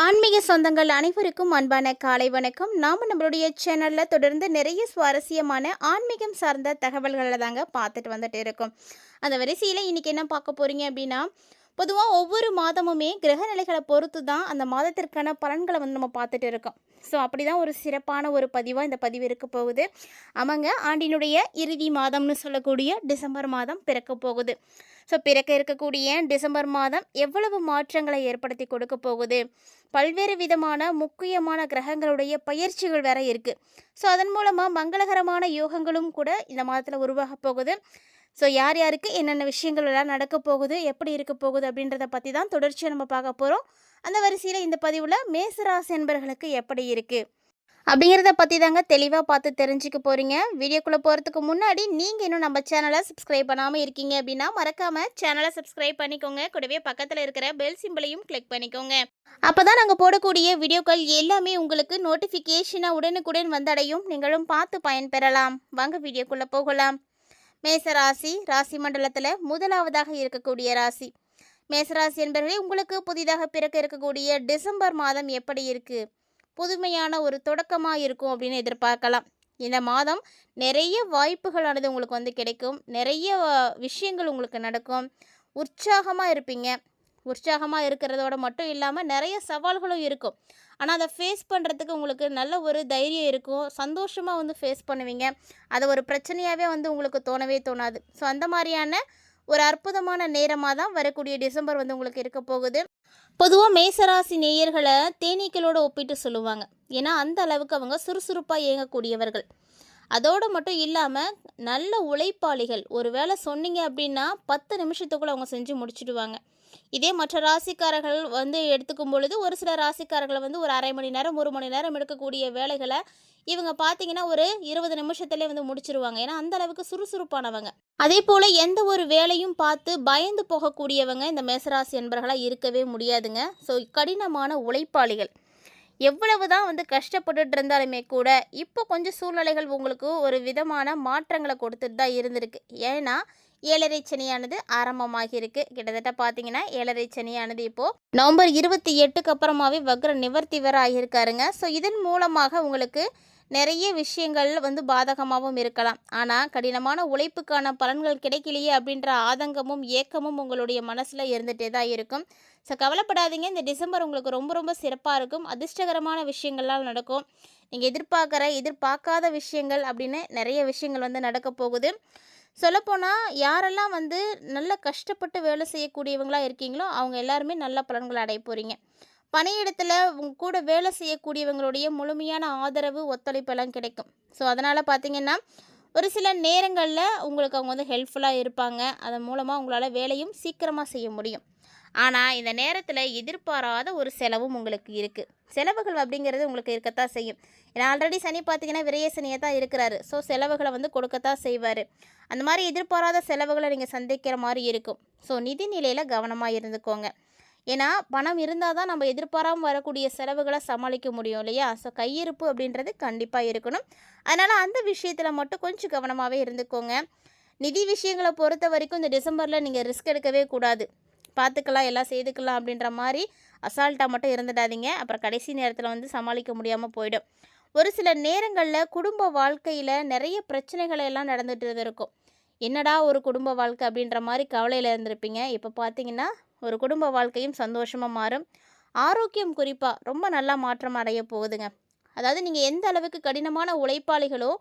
ஆன்மீக சொந்தங்கள் அனைவருக்கும் அன்பான காலை வணக்கம். நாம் நம்மளுடைய சேனலில் தொடர்ந்து நிறைய சுவாரஸ்யமான ஆன்மீகம் சார்ந்த தகவல்களை தாங்க பார்த்துட்டு வந்துட்டு இருக்கோம். அந்த வரிசையில் இன்றைக்கி என்ன பார்க்க போகிறீங்க அப்படின்னா, பொதுவாக ஒவ்வொரு மாதமுமே கிரக நிலைகளை பொறுத்து தான் அந்த மாதத்திற்கான பலன்களை வந்து நம்ம பார்த்துட்டு இருக்கோம். ஸோ அப்படி தான் ஒரு சிறப்பான ஒரு பதிவாக இந்த பதிவு இருக்க போகுது. ஆமாங்க, ஆண்டினுடைய இறுதி மாதம்னு சொல்லக்கூடிய டிசம்பர் மாதம் பிறக்க போகுது. ஸோ பிறக்க இருக்கக்கூடிய டிசம்பர் மாதம் எவ்வளவு மாற்றங்களை ஏற்படுத்தி கொடுக்க போகுது, பல்வேறு விதமான முக்கியமான கிரகங்களுடைய பயிற்சிகள் வேற இருக்குது. ஸோ அதன் மூலமாக மங்களகரமான யோகங்களும் கூட இந்த மாதத்தில் உருவாக போகுது. ஸோ யார் யாருக்கு என்னென்ன விஷயங்கள் எல்லாம் நடக்க போகுது, எப்படி இருக்க போகுது அப்படின்றத பற்றி தான் தொடர்ச்சியாக நம்ம பார்க்க போகிறோம். அந்த வரிசையில் இந்த பதிவில் மேசராசி என்பர்களுக்கு எப்படி இருக்குது அப்படிங்கிறத பற்றி தாங்க தெளிவாக பார்த்து தெரிஞ்சுக்க போகிறீங்க. வீடியோக்குள்ளே போகிறதுக்கு முன்னாடி நீங்கள் இன்னும் நம்ம சேனலை சப்ஸ்கிரைப் பண்ணாமல் இருக்கீங்க அப்படின்னா மறக்காமல் சேனலை சப்ஸ்கிரைப் பண்ணிக்கோங்க. கூடவே பக்கத்தில் இருக்கிற பெல் சிம்பிளையும் கிளிக் பண்ணிக்கோங்க. அப்போ தான் நாங்கள் போடக்கூடிய வீடியோக்கள் எல்லாமே உங்களுக்கு நோட்டிஃபிகேஷனாக உடனுக்குடன் வந்தடையும். நீங்களும் பார்த்து பயன்பெறலாம். வாங்க வீடியோக்குள்ளே போகலாம். மேசராசி ராசி மண்டலத்தில் முதலாவதாக இருக்கக்கூடிய ராசி மேசராசி என்பவர்களே, உங்களுக்கு புதிதாக பிறக்க இருக்கக்கூடிய டிசம்பர் மாதம் எப்படி இருக்குது? புதுமையான ஒரு தொடக்கமாக இருக்கும் அப்படின்னு எதிர்பார்க்கலாம். இந்த மாதம் நிறைய வாய்ப்புகளானது உங்களுக்கு வந்து கிடைக்கும். நிறைய விஷயங்கள் உங்களுக்கு நடக்கும். உற்சாகமாக இருப்பீங்க. உற்சாகமாக இருக்கிறதோட மட்டும் இல்லாமல் நிறைய சவால்களும் இருக்கும். ஆனால் அதை ஃபேஸ் பண்ணுறதுக்கு உங்களுக்கு நல்ல ஒரு தைரியம் இருக்கும். சந்தோஷமாக வந்து ஃபேஸ் பண்ணுவீங்க. அதை ஒரு பிரச்சனையாகவே வந்து உங்களுக்கு தோணவே தோணாது. ஸோ அந்த மாதிரியான ஒரு அற்புதமான நேரமாக தான் வரக்கூடிய டிசம்பர் வந்து உங்களுக்கு இருக்க போகுது. பொதுவாக மேசராசி நேயர்களை தேனீக்களோடு ஒப்பிட்டு சொல்லுவாங்க. ஏன்னா அந்த அளவுக்கு அவங்க சுறுசுறுப்பாக இயங்கக்கூடியவர்கள். அதோடு மட்டும் இல்லாமல் நல்ல உழைப்பாளிகள். ஒரு வேளை சொன்னீங்க அப்படின்னா 10 நிமிஷத்துக்குள்ளே அவங்க செஞ்சு முடிச்சுடுவாங்க. இதே மற்ற ராசிக்காரர்கள் வந்து எடுத்துக்கும் பொழுது ஒரு சில ராசிக்காரர்களை வந்து ஒரு அரை மணி நேரம் 1 மணி நேரம் எடுக்கக்கூடிய வேலைகளை இவங்க பார்த்தீங்கன்னா ஒரு 20 நிமிஷத்துலேயே வந்து முடிச்சிருவாங்க. ஏன்னா அந்த அளவுக்கு சுறுசுறுப்பானவங்க. அதே போல் எந்த ஒரு வேலையும் பார்த்து பயந்து போகக்கூடியவங்க இந்த மேசராசி என்பவர்களாக இருக்கவே முடியாதுங்க. ஸோ கடினமான உழைப்பாளிகள். எவ்வளவு தான் வந்து கஷ்டப்பட்டுட்டு இருந்தாலுமே கூட இப்போ கொஞ்சம் சூழ்நிலைகள் உங்களுக்கு ஒரு விதமான மாற்றங்களை கொடுத்துட்டு தான் இருந்திருக்கு. ஏன்னா ஏழரை சனியானது ஆரம்பமாகி இருக்கு. கிட்டத்தட்ட பார்த்தீங்கன்னா ஏழரை சனியானது இப்போது நவம்பர் 28க்கு அப்புறமாவே வக்ர நிவர்த்தி வேற ஆகியிருக்காருங்க. ஸோ இதன் மூலமாக உங்களுக்கு நிறைய விஷயங்கள் வந்து பாதகமாகவும் இருக்கலாம். ஆனால் கடினமான உழைப்புக்கான பலன்கள் கிடைக்கலையே அப்படின்ற ஆதங்கமும் ஏக்கமும் உங்களுடைய மனசில் இருந்துகிட்டே தான் இருக்கும். ஸோ கவலைப்படாதீங்க. இந்த டிசம்பர் உங்களுக்கு ரொம்ப ரொம்ப சிறப்பாக இருக்கும். அதிர்ஷ்டகரமான விஷயங்கள்லாம் நடக்கும். நீங்கள் எதிர்பார்க்காத விஷயங்கள் அப்படின்னு நிறைய விஷயங்கள் வந்து நடக்க போகுது. சொல்லப்போனால் யாரெல்லாம் வந்து நல்ல கஷ்டப்பட்டு வேலை செய்யக்கூடியவங்களாக இருக்கீங்களோ அவங்க எல்லாருமே நல்ல பலன்களை அடைய போகிறீங்க. பணியிடத்தில் உங்க கூட வேலை செய்யக்கூடியவங்களுடைய முழுமையான ஆதரவு ஒத்துழைப்பெல்லாம் கிடைக்கும். ஸோ அதனால் பார்த்தீங்கன்னா ஒரு சில நேரங்களில் உங்களுக்கு அவங்க வந்து ஹெல்ப்ஃபுல்லாக இருப்பாங்க. அதன் மூலமாக உங்களால் வேலையும் சீக்கிரமாக செய்ய முடியும். ஆனால் இந்த நேரத்தில் எதிர்பாராத ஒரு செலவும் உங்களுக்கு இருக்குது. செலவுகள் அப்படிங்கிறது உங்களுக்கு இருக்கத்தான் செய்யும். ஏன்னா ஆல்ரெடி சனி பார்த்தீங்கன்னா விரைய சனியை தான் இருக்கிறாரு. ஸோ செலவுகளை வந்து கொடுக்கத்தான் செய்வார். அந்த மாதிரி எதிர்பாராத செலவுகளை நீங்கள் சந்திக்கிற மாதிரி இருக்கும். ஸோ நிதி நிலையில் கவனமாக இருந்துக்கோங்க. ஏன்னா பணம் இருந்தால் தான் நம்ம எதிர்பாராமல் வரக்கூடிய செலவுகளை சமாளிக்க முடியும் இல்லையா? ஸோ கையிருப்பு அப்படின்றது கண்டிப்பாக இருக்கணும். அதனால் அந்த விஷயத்தில் மட்டும் கொஞ்சம் கவனமாகவே இருந்துக்கோங்க. நிதி விஷயங்களை பொறுத்த வரைக்கும் இந்த டிசம்பரில் நீங்கள் ரிஸ்க் எடுக்கவே கூடாது. பார்த்துக்கலாம், எல்லாம் செய்துக்கலாம் அப்படின்ற மாதிரி அசால்ட்டாக மட்டும் இருந்துடாதீங்க. அப்புறம் கடைசி நேரத்தில் வந்து சமாளிக்க முடியாமல் போயிடும். ஒரு சில நேரங்களில் குடும்ப வாழ்க்கையில் நிறைய பிரச்சனைகள் எல்லாம் நடந்துகிட்டு இருக்கும். என்னடா ஒரு குடும்ப வாழ்க்கை அப்படின்ற மாதிரி கவலையில் இருந்திருப்பீங்க. இப்போ பார்த்தீங்கன்னா ஒரு குடும்ப வாழ்க்கையும் சந்தோஷமாக மாறும். ஆரோக்கியம் குறிப்பாக ரொம்ப நல்லா மாற்றம் அடைய போகுதுங்க. அதாவது நீங்கள் எந்த அளவுக்கு கடினமான உழைப்பாளிகளோ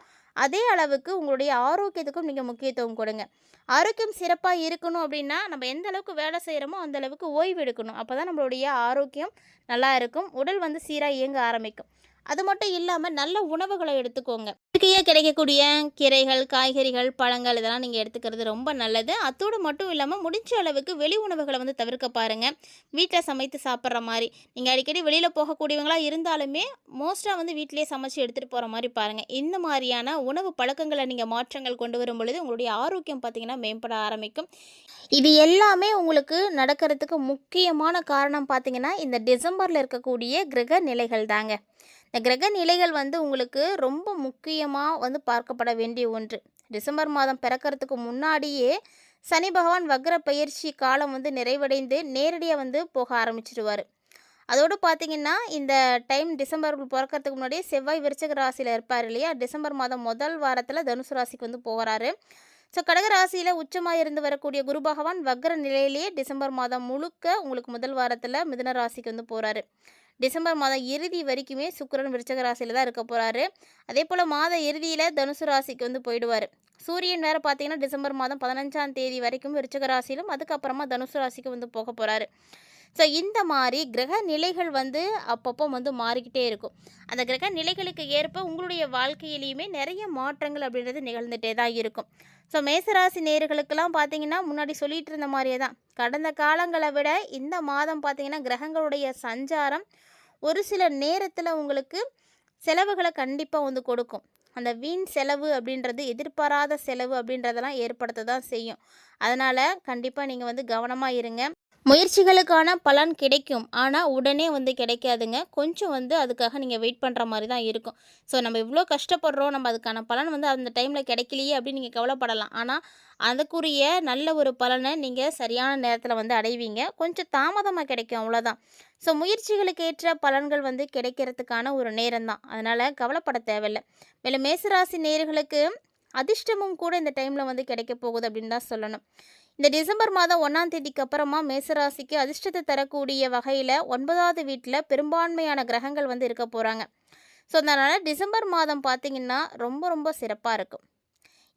அதே அளவுக்கு உங்களுடைய ஆரோக்கியத்துக்கும் நீங்கள் முக்கியத்துவம் கொடுங்க. ஆரோக்கியம் சிறப்பாக இருக்கணும் அப்படின்னா நம்ம எந்த அளவுக்கு வேலை செய்கிறோமோ அந்த அளவுக்கு ஓய்வு எடுக்கணும். அப்போ தான் நம்மளுடைய ஆரோக்கியம் நல்லா இருக்கும். உடல் வந்து சீராக இயங்க ஆரம்பிக்கும். அது மட்டும் இல்லாமல் நல்ல உணவுகளை எடுத்துக்கோங்க. இயற்கையாக கிடைக்கக்கூடிய கீரைகள், காய்கறிகள், பழங்கள் இதெல்லாம் நீங்கள் எடுத்துக்கிறது ரொம்ப நல்லது. அத்தோடு மட்டும் இல்லாமல் முடிஞ்ச அளவுக்கு வெளி உணவுகளை வந்து தவிர்க்க பாருங்கள். வீட்டில் சமைத்து சாப்பிட்ற மாதிரி. நீங்கள் அடிக்கடி வெளியில் போகக்கூடியவங்களாக இருந்தாலுமே மோஸ்ட்டாக வந்து வீட்டிலேயே சமைச்சு எடுத்துகிட்டு போகிற மாதிரி பாருங்கள். இந்த மாதிரியான உணவு பழக்கங்களை நீங்கள் மாற்றங்கள் கொண்டு வரும் பொழுது உங்களுடைய ஆரோக்கியம் பார்த்திங்கன்னா மேம்பட ஆரம்பிக்கும். இது எல்லாமே உங்களுக்கு நடக்கிறதுக்கு முக்கியமான காரணம் பார்த்திங்கன்னா இந்த டிசம்பரில் இருக்கக்கூடிய கிரக நிலைகள் தாங்க. இந்த கிரக நிலைகள் வந்து உங்களுக்கு ரொம்ப முக்கியமாக வந்து பார்க்கப்பட வேண்டிய ஒன்று. டிசம்பர் மாதம் பிறக்கிறதுக்கு முன்னாடியே சனி பகவான் வக்ர பயிற்சி காலம் வந்து நிறைவடைந்து நேரடியாக வந்து போக ஆரம்பிச்சிடுவார். அதோடு பார்த்தீங்கன்னா, இந்த டைம் டிசம்பர் பொறக்கறதுக்கு முன்னாடியே செவ்வாய் விருச்சிக ராசியில இருப்பார் இல்லையா? டிசம்பர் மாதம் முதல் வாரத்தில தனுசு ராசிக்கு வந்து போறாரு. ஸோ கடக ராசியில உச்சமா இருந்து வரக்கூடிய குரு பகவான் வக்ர நிலையிலேயே டிசம்பர் மாதம் முழுக்க உங்களுக்கு முதல் வாரத்தில மிதுன ராசிக்கு வந்து போறாரு. டிசம்பர் மாதம் இறுதி வரைக்குமே சுக்கிரன் விருச்சிக ராசியில தான் இருக்க போறாரு. அதேபோல மாத இறுதியில தனுசு ராசிக்கு வந்து போயிடுவாரு. சூரியன் வேற பார்த்தீங்கன்னா, டிசம்பர் மாதம் 15ஆம் தேதி வரைக்கும் விருச்சிக ராசியிலும், அதுக்கப்புறமா தனுசு ராசிக்கு வந்து போக போறாரு. ஸோ இந்த மாரி கிரக நிலைகள் வந்து அப்பப்போ வந்து மாறிக்கிட்டே இருக்கும். அந்த கிரக நிலைகளுக்கு ஏற்ப உங்களுடைய வாழ்க்கையிலயுமே நிறைய மாற்றங்கள் அப்படின்றது நிகழ்ந்துட்டே தான் இருக்கும். ஸோ மேசராசி நேயர்களுக்கெல்லாம் பார்த்தீங்கன்னா, முன்னாடி சொல்லிட்டு இருந்த மாரியே தான். கடந்த காலங்கள விட இந்த மாதம் பார்த்தீங்கன்னா, கிரகங்களுடைய சஞ்சாரம் ஒரு சில நேரத்தில உங்களுக்கு செலவுகள கண்டிப்பா வந்து கொடுக்கும். அந்த வீண் செலவு அப்படின்றது, எதிர்பாராத செலவு அப்படின்றதெல்லாம் ஏற்படுத்த தான் செய்யும். அதனால கண்டிப்பா நீங்க வந்து கவனமா இருங்க. முயற்சிகளுக்கான பலன் கிடைக்கும். ஆனா, உடனே வந்து கிடைக்காதுங்க. கொஞ்சம் வந்து அதுக்காக நீங்க வெயிட் பண்ற மாரி தான் இருக்கும். ஸோ நம்ம இவ்ளோ கஷ்டப்படுறோம், நம்ம அதுக்கான பலன் வந்து அந்த டைம்ல கிடைக்கலையே அப்படின்னு நீங்க கவலைப்படலாம். ஆனா, அதுக்குரிய நல்ல ஒரு பலன நீங்க சரியான நேரத்தில வந்து அடைவீங்க. கொஞ்சம் தாமதமா கிடைக்கும் அவ்வளோதான். ஸோ முயற்சிகளுக்கு ஏற்ற பலன்கள் வந்து கிடைக்கிறதுக்கான ஒரு நேரம் தான். அதனால கவலைப்பட தேவையில்ல. மேலும் மேசராசி நேயர்களுக்கு அதிர்ஷ்டமும் கூட இந்த டைம்ல வந்து கிடைக்க போகுது அப்படின்னு தான் சொல்லணும். இந்த டிசம்பர் மாதம் 1ஆம் தேதிக்கு அப்புறமா மேசராசிக்கு அதிர்ஷ்டத்தை தரக்கூடிய வகையில் 9வது வீட்டில் பெரும்பான்மையான கிரகங்கள் வந்து இருக்க போகிறாங்க. ஸோ அதனால் டிசம்பர் மாதம் பார்த்தீங்கன்னா ரொம்ப ரொம்ப சிறப்பாக இருக்கும்.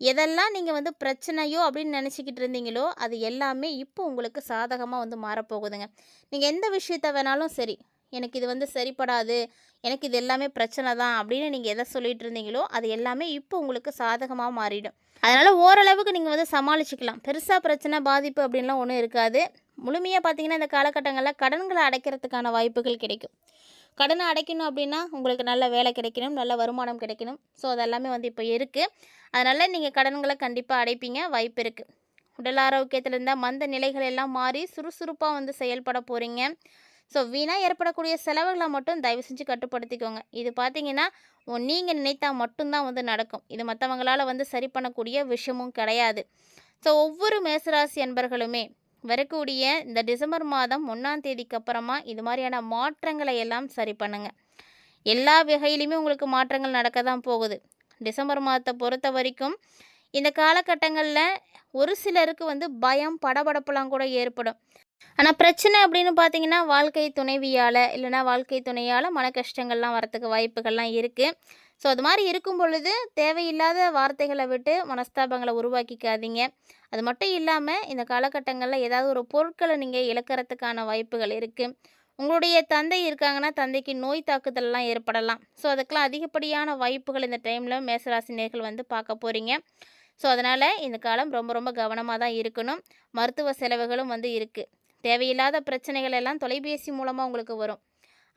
எதெல்லாம் நீங்கள் வந்து பிரச்சனையோ அப்படின்னு நினச்சிக்கிட்டு இருந்தீங்களோ அது எல்லாமே இப்போ உங்களுக்கு சாதகமாக வந்து மாறப்போகுதுங்க. நீங்கள் எந்த விஷயத்த வேணாலும் சரி, எனக்கு இது வந்து சரிப்படாது, எனக்கு இது எல்லாமே பிரச்சனை தான் அப்படின்னு நீங்கள் எதை சொல்லிட்டு இருந்தீங்களோ அது எல்லாமே இப்போ உங்களுக்கு சாதகமாக மாறிடும். அதனால் ஓரளவுக்கு நீங்கள் வந்து சமாளிச்சுக்கலாம். பெருசாக பிரச்சனை பாதிப்பு அப்படின்லாம் ஒன்றும் இருக்காது. முழுமையாக பார்த்தீங்கன்னா இந்த காலகட்டங்களில் கடன்களை அடைக்கிறதுக்கான வாய்ப்புகள் கிடைக்கும். கடனை அடைக்கணும் அப்படின்னா உங்களுக்கு நல்ல வேலை கிடைக்கணும், நல்ல வருமானம் கிடைக்கணும். ஸோ அதெல்லாமே வந்து இப்போ இருக்குது. அதனால் நீங்கள் கடன்களை கண்டிப்பாக அடைப்பீங்க, வாய்ப்பு இருக்குது. உடல் ஆரோக்கியத்தில் இருந்தால் மந்த நிலைகள் எல்லாம் மாறி சுறுசுறுப்பாக வந்து செயல்பட போகிறீங்க. ஸோ வீணாக ஏற்படக்கூடிய செலவுகளை மட்டும் தயவு செஞ்சு கட்டுப்படுத்திக்கோங்க. இது பார்த்தீங்கன்னா நீங்கள் நினைத்தா மட்டும்தான் வந்து நடக்கும். இது மற்றவங்களால் வந்து சரி பண்ணக்கூடிய விஷயமும் கிடையாது. ஸோ ஒவ்வொரு மேசராசி அன்பர்களுமே வரக்கூடிய இந்த டிசம்பர் மாதம் 1ஆம் தேதிக்கு அப்புறமா இது மாதிரியான மாற்றங்களை எல்லாம் சரி பண்ணுங்க. எல்லா வகையிலுமே உங்களுக்கு மாற்றங்கள் நடக்க தான் போகுது. டிசம்பர் மாதத்தை பொறுத்த வரைக்கும் இந்த காலகட்டங்களில் ஒரு சிலருக்கு வந்து பயம், படபடப்புலாம் கூட ஏற்படும். ஆனால் பிரச்சனை அப்படின்னு பார்த்தீங்கன்னா வாழ்க்கை துணைவியால் இல்லைனா வாழ்க்கை துணையால் மன கஷ்டங்கள்லாம் வரத்துக்கு வாய்ப்புகள்லாம் இருக்குது. ஸோ அது மாதிரி இருக்கும் பொழுது தேவையில்லாத வார்த்தைகளை விட்டு மனஸ்தாபங்களை உருவாக்கிக்காதீங்க. அது மட்டும் இல்லாமல் இந்த காலகட்டங்களில் ஏதாவது ஒரு பொருட்களை நீங்கள் இழக்கிறதுக்கான வாய்ப்புகள் இருக்குது. உங்களுடைய தந்தை இருக்காங்கன்னா தந்தைக்கு நோய் தாக்குதல்லாம் ஏற்படலாம். ஸோ அதுக்கெலாம் அதிகப்படியான வாய்ப்புகள் இந்த டைமில் மேசராசினியர்கள் வந்து பார்க்க போகிறீங்க. ஸோ அதனால் இந்த காலம் ரொம்ப ரொம்ப கவனமாக தான் இருக்கணும். மருத்துவ செலவுகளும் வந்து இருக்குது. தேவையில்லாத பிரச்சனைகள் எல்லாம் தொலைபேசி மூலமாக உங்களுக்கு வரும்.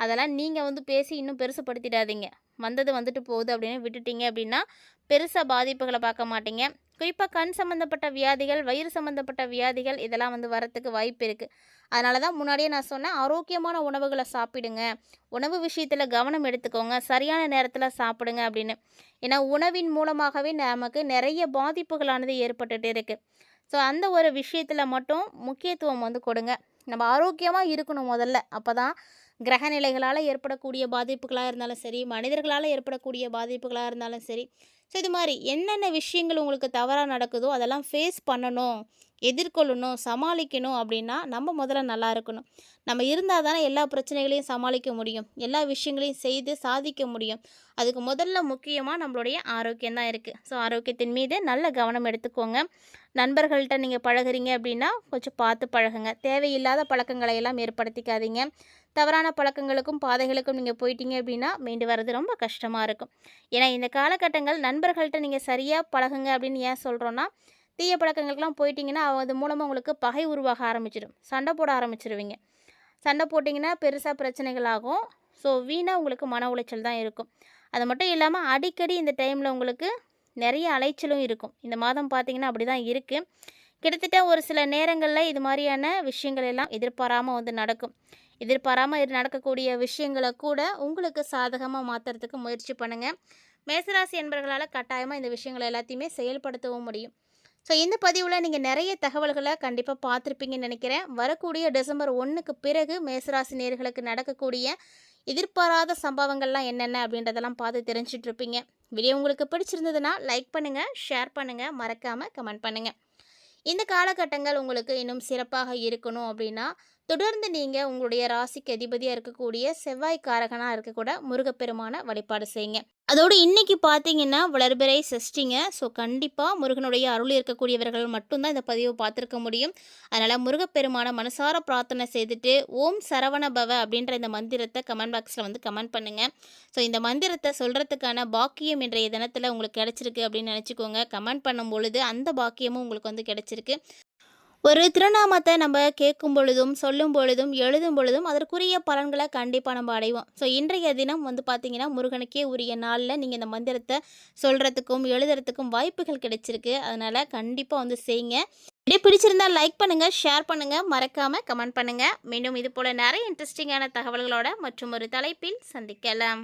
அதெல்லாம் நீங்கள் வந்து பேசி இன்னும் பெருசுப்படுத்திடாதீங்க. வந்தது வந்துட்டு போகுது அப்படின்னு விட்டுட்டீங்க அப்படின்னா பெருசாக பாதிப்புகளை பார்க்க மாட்டீங்க. குறிப்பாக கண் சம்மந்தப்பட்ட வியாதிகள், வயிறு சம்மந்தப்பட்ட வியாதிகள் இதெல்லாம் வந்து வரத்துக்கு வாய்ப்பு இருக்குது. அதனால தான் முன்னாடியே நான் சொன்னேன், ஆரோக்கியமான உணவுகளை சாப்பிடுங்க, உணவு விஷயத்தில் கவனம் எடுத்துக்கோங்க, சரியான நேரத்தில் சாப்பிடுங்க அப்படின்னு. ஏன்னா உணவின் மூலமாகவே நமக்கு நிறைய பாதிப்புகளானது ஏற்பட்டுட்டு இருக்குது. ஸோ அந்த ஒரு விஷயத்தில் மட்டும் முக்கியத்துவம் வந்து கொடுங்க. நம்ம ஆரோக்கியமாக இருக்கணும் முதல்ல. அப்போ தான் கிரகநிலைகளால் ஏற்படக்கூடிய பாதிப்புகளாக இருந்தாலும் சரி, மனிதர்களால் ஏற்படக்கூடிய பாதிப்புகளாக இருந்தாலும் சரி, ஸோ இது மாதிரி என்னென்ன விஷயங்கள் உங்களுக்கு தவறாக நடக்குதோ அதெல்லாம் ஃபேஸ் பண்ணணும், எதிர்கொள்ளணும், சமாளிக்கணும் அப்படின்னா நம்ம முதல்ல நல்லா இருக்கணும். நம்ம இருந்தால் தானே எல்லா பிரச்சனைகளையும் சமாளிக்க முடியும், எல்லா விஷயங்களையும் செய்து சாதிக்க முடியும். அதுக்கு முதல்ல முக்கியமாக நம்மளுடைய ஆரோக்கியம் தான் இருக்குது. ஸோ ஆரோக்கியத்தின் மீது நல்ல கவனம் எடுத்துக்கோங்க. நண்பர்கள்ட்ட நீங்கள் பழகுறீங்க அப்படின்னா கொஞ்சம் பார்த்து பழகுங்க. தேவையில்லாத பழக்கங்களை எல்லாம் ஏற்படுத்திக்காதீங்க. தவறான பழக்கங்களுக்கும் பாதைகளுக்கும் நீங்கள் போயிட்டீங்க அப்படின்னா மீண்டு வர்றது ரொம்ப கஷ்டமாக இருக்கும். ஏன்னா இந்த காலகட்டங்கள் நண்பர்கள்ட்ட நீங்கள் சரியாக பழகுங்க அப்படின்னு ஏன் சொல்கிறோன்னா, தீய பழக்கங்களுக்கெல்லாம் போயிட்டீங்கன்னா அது மூலமாக உங்களுக்கு பகை உருவாக ஆரம்பிச்சிடும். சண்டை போட ஆரம்பிச்சிருவீங்க. சண்டை போட்டிங்கன்னா பெருசாக பிரச்சனைகள் ஆகும். ஸோ வீணாக உங்களுக்கு மன உளைச்சல் தான் இருக்கும். அது மட்டும் இல்லாமல் அடிக்கடி இந்த டைமில் உங்களுக்கு நிறைய அலைச்சலும் இருக்கும். இந்த மாதம் பார்த்திங்கன்னா அப்படி தான் இருக்குது. கிட்டத்தட்ட ஒரு சில நேரங்களில் இது மாதிரியான விஷயங்கள் எல்லாம் எதிர்பாராமல் வந்து நடக்கும். எதிர்பாராமல் நடக்கக்கூடிய விஷயங்களை கூட உங்களுக்கு சாதகமாக மாற்றுறதுக்கு முயற்சி பண்ணுங்கள். மேசராசி என்பவர்களால் கட்டாயமாக இந்த விஷயங்களை எல்லாத்தையுமே செயல்படுத்தவும் முடியும். ஸோ இந்த பதிவில் நீங்கள் நிறைய தகவல்களை கண்டிப்பாக பார்த்துருப்பீங்கன்னு நினைக்கிறேன். வரக்கூடிய டிசம்பர் 1க்கு பிறகு மேசராசி நேயர்களுக்கு நடக்கக்கூடிய எதிர்பாராத சம்பவங்கள்லாம் என்னென்ன அப்படின்றதெல்லாம் பார்த்து தெரிஞ்சுட்டு இருப்பீங்க. வீடியோ உங்களுக்கு பிடிச்சிருந்ததுன்னா லைக் பண்ணுங்கள், ஷேர் பண்ணுங்கள், மறக்காமல் கமெண்ட் பண்ணுங்கள். இந்த காலகட்டங்கள் உங்களுக்கு இன்னும் சிறப்பாக இருக்கணும் அப்படின்னா தொடர்ந்து நீங்கள் உங்களுடைய ராசிக்கு அதிபதியாக இருக்கக்கூடிய செவ்வாய் காரகனாக இருக்கக்கூட முருகப்பெருமான வழிபாடு செய்யுங்க. அதோடு இன்னைக்கு பார்த்தீங்கன்னா வளர்பிறை சஷ்டிங்க. ஸோ கண்டிப்பாக முருகனுடைய அருள் இருக்கக்கூடியவர்கள் மட்டும்தான் இந்த பதிவை பார்த்துருக்க முடியும். அதனால் முருகப்பெருமான மனசார பிரார்த்தனை செய்துட்டு ஓம் சரவண பவ அப்படின்ற இந்த மந்திரத்தை கமெண்ட் பாக்ஸில் வந்து கமெண்ட் பண்ணுங்கள். ஸோ இந்த மந்திரத்தை சொல்கிறதுக்கான பாக்கியம் இன்றைய தினத்தில் உங்களுக்கு கிடச்சிருக்கு அப்படின்னு நினச்சிக்கோங்க. கமெண்ட் பண்ணும் பொழுது அந்த பாக்கியமும் உங்களுக்கு வந்து கிடச்சிருக்கு. ஒரு திருநாமத்தை நம்ம கேட்கும் பொழுதும் சொல்லும் பொழுதும் எழுதும் பொழுதும் அதற்குரிய பலன்களை கண்டிப்பாக நம்ம அடைவோம். ஸோ இன்றைய தினம் வந்து பார்த்திங்கன்னா முருகனுக்கே உரிய நாளில் நீங்கள் இந்த மந்திரத்தை சொல்கிறதுக்கும் எழுதுறதுக்கும் வாய்ப்புகள் கிடைச்சிருக்கு. அதனால் கண்டிப்பாக வந்து செய்யுங்க. இப்படியே பிடிச்சிருந்தால் லைக் பண்ணுங்கள், ஷேர் பண்ணுங்கள், மறக்காமல் கமெண்ட் பண்ணுங்கள். மீண்டும் இது போல் நிறைய இன்ட்ரெஸ்டிங்கான தகவல்களோட மற்றும் ஒரு தலைப்பில் சந்திக்கலாம்.